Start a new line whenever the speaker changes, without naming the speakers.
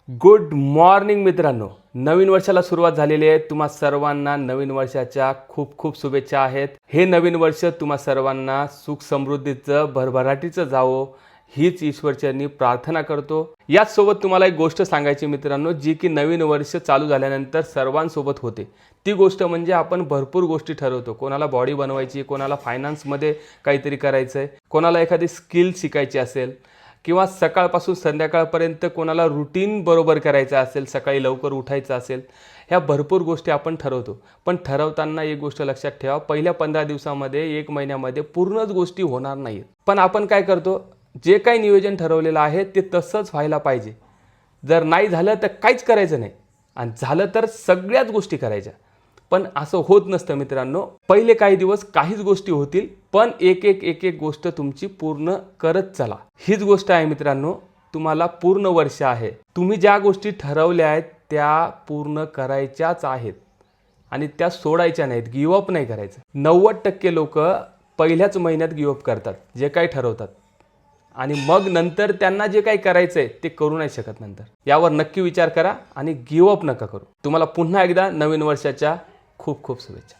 Good morning मित्रांनो, नवीन वर्षाला सुरुवात झालेली आहे। तुम्हा सर्वांना नवीन वर्षाच्या खूप खूप शुभेच्छा आहेत। हे नवीन वर्ष तुम्हा सर्वांना सुख समृद्धीचं भरभराटीचं जावो हीच ईश्वरचरणी प्रार्थना करतो। याच सोबत तुम्हाला एक गोष्ट सांगायची मित्रांनो, जी की नवीन वर्ष चालू झाल्यानंतर सर्वांसोबत होते। ती गोष्ट म्हणजे आपण भरपूर गोष्टी ठरवतो। कोणाला बॉडी बनवायची, कोणाला फायनान्समध्ये काहीतरी करायचं आहे, कोणाला एखादी स्किल शिकायची असेल किंवा सकाळपासून संध्याकाळपर्यंत कोणाला रुटीन बरोबर करायचं असेल, सकाळी लवकर उठायचं असेल, ह्या भरपूर गोष्टी आपण ठरवतो। पण ठरवताना एक गोष्ट लक्षात ठेवा, पहिल्या 15 दिवसामध्ये 1 महिन्यामध्ये पूर्णच गोष्टी होणार नाहीत। पण आपण काय करतो, जे काही नियोजन ठरवलेलं आहे ते तसंच व्हायला पाहिजे। जर नाही झालं तर काहीच करायचं नाही, आणि झालं तर सगळ्याच गोष्टी करायच्या। पण असं होत नसतं मित्रांनो। पहिले काही दिवस काहीच गोष्टी होतील, पण एक एक गोष्ट तुमची पूर्ण करत चला। हीच गोष्ट आहे मित्रांनो, तुम्हाला पूर्ण वर्ष आहे, तुम्ही ज्या गोष्टी ठरवल्या आहेत त्या पूर्ण करायच्याच आहेत आणि त्या सोडायच्या नाहीत, गिव्ह अप नाही करायचं। 90% लोक पहिल्याच महिन्यात गिव्ह अप करतात जे काही ठरवतात, आणि मग नंतर त्यांना जे काही करायचंय ते करू नाही शकत। नंतर यावर नक्की विचार करा आणि गिव्ह अप नका करू। तुम्हाला पुन्हा एकदा नवीन वर्षाच्या खूप खूप शुभेच्छा।